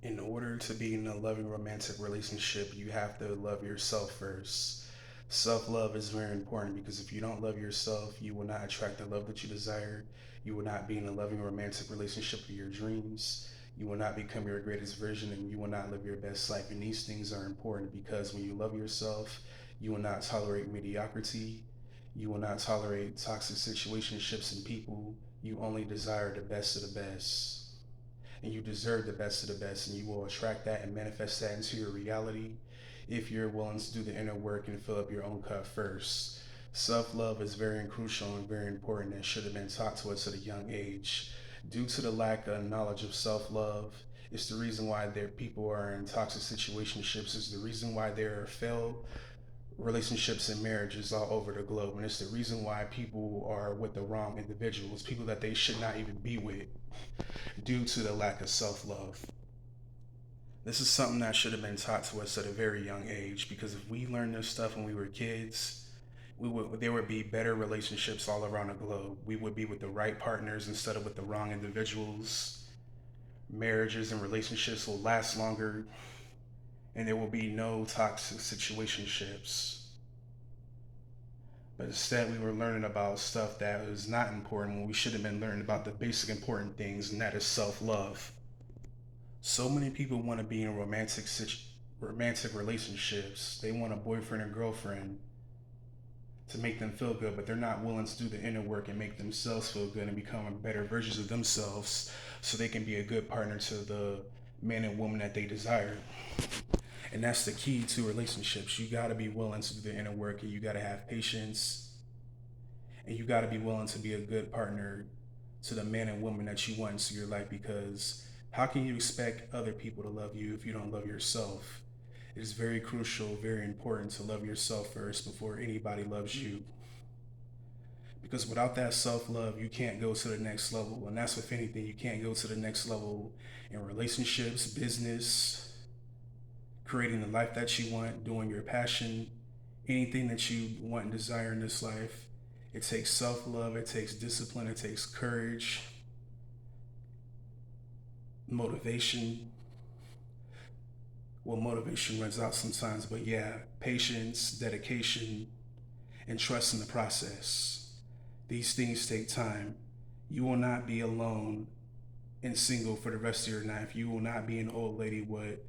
In order to be in a loving romantic relationship, you have to love yourself first. Self love is very important because if you don't love yourself, you will not attract the love that you desire. You will not be in a loving romantic relationship of your dreams. You will not become your greatest version and you will not live your best life. And these things are important because when you love yourself, you will not tolerate mediocrity. You will not tolerate toxic situationships and people. You only desire the best of the best, and you deserve the best of the best, and you will attract that and manifest that into your reality if you're willing to do the inner work and fill up your own cup first. Self-love is very crucial and very important and should have been taught to us at a young age. Due to the lack of knowledge of self-love, it's the reason why there people are in toxic situationships. It's the reason why there are failed relationships and marriages all over the globe, and it's the reason why people are with the wrong individuals, people that they should not even be with, due to the lack of self-love. This is something that should have been taught to us at a very young age because if we learned this stuff when we were kids, there would be better relationships all around the globe. We would be with the right partners instead of with the wrong individuals. Marriages and relationships will last longer, and there will be no toxic situationships. But instead, we were learning about stuff that was not important when we should have been learning about the basic important things, and that is self-love. So many people want to be in romantic relationships. They want a boyfriend or girlfriend to make them feel good, but they're not willing to do the inner work and make themselves feel good and become better versions of themselves so they can be a good partner to the man and woman that they desire. And that's the key to relationships. You got to be willing to do the inner work, and you got to have patience, and you got to be willing to be a good partner to the man and woman that you want into your life, because how can you expect other people to love you if you don't love yourself? It is very crucial, very important to love yourself first before anybody loves you. Because without that self love, you can't go to the next level. And that's with anything. You can't go to the next level in relationships, business, creating the life that you want, doing your passion, anything that you want and desire in this life. It takes self love, it takes discipline, it takes courage, motivation. Well, motivation runs out sometimes, but yeah, patience, dedication, and trust in the process. These things take time. You will not be alone and single for the rest of your life. You will not be an old lady with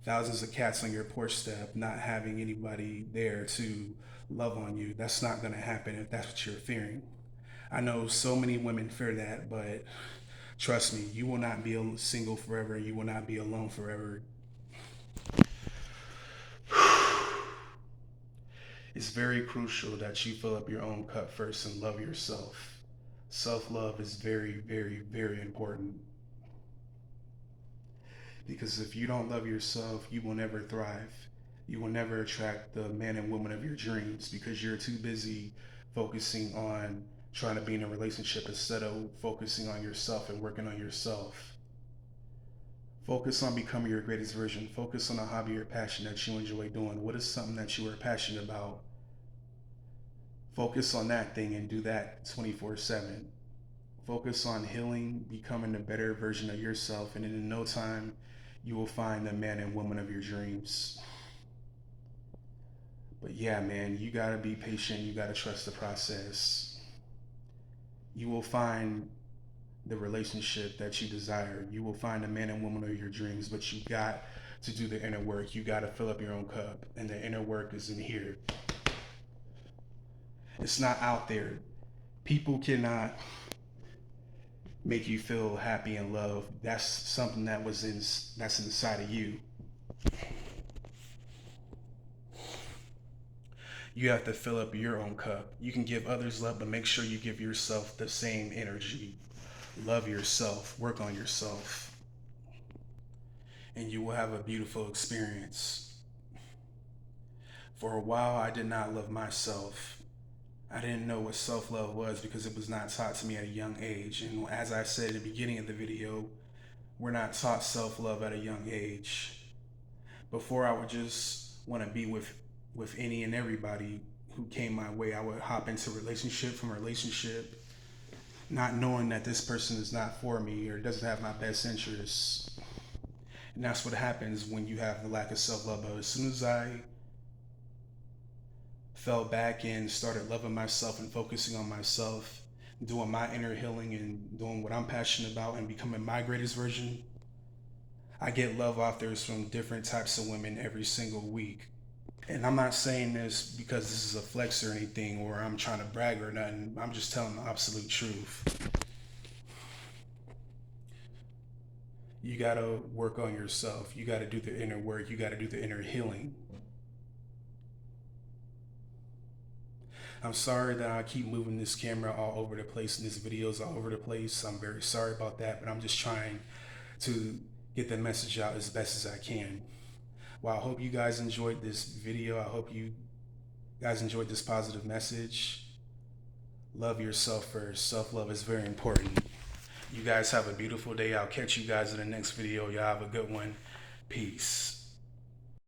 thousands of cats on your porch step, not having anybody there to love on you. That's not going to happen if that's what you're fearing. I know so many women fear that, but trust me, you will not be single forever. You will not be alone forever. It's very crucial that you fill up your own cup first and love yourself. Self love is very, very, very important. Because if you don't love yourself, you will never thrive. You will never attract the man and woman of your dreams because you're too busy focusing on trying to be in a relationship instead of focusing on yourself and working on yourself. Focus on becoming your greatest version. Focus on a hobby or passion that you enjoy doing. What is something that you are passionate about? Focus on that thing and do that 24/7. Focus on healing, becoming a better version of yourself, and in no time, you will find the man and woman of your dreams. But yeah, man, you gotta be patient. You gotta trust the process. You will find the relationship that you desire. You will find the man and woman of your dreams, but you got to do the inner work. You got to fill up your own cup, and the inner work is in here. It's not out there. People cannot make you feel happy and love. That's something that's inside of you. You have to fill up your own cup. You can give others love, but make sure you give yourself the same energy. Love yourself, work on yourself, and you will have a beautiful experience. For a while, I did not love myself. I didn't know what self love was because it was not taught to me at a young age. And as I said at the beginning of the video, we're not taught self love at a young age. Before, I would just want to be with any and everybody who came my way. I would hop into relationship from relationship, not knowing that this person is not for me or doesn't have my best interests. And that's what happens when you have the lack of self-love. But as soon as I fell back and started loving myself and focusing on myself, doing my inner healing and doing what I'm passionate about and becoming my greatest version, I get love offers from different types of women every single week. And I'm not saying this because this is a flex or anything, or I'm trying to brag or nothing. I'm just telling the absolute truth. You gotta work on yourself. You gotta do the inner work. You gotta do the inner healing. I'm sorry that I keep moving this camera all over the place and this video's all over the place. I'm very sorry about that, but I'm just trying to get the message out as best as I can. Well, I hope you guys enjoyed this video. I hope you guys enjoyed this positive message. Love yourself first. Self-love is very important. You guys have a beautiful day. I'll catch you guys in the next video. Y'all have a good one. Peace.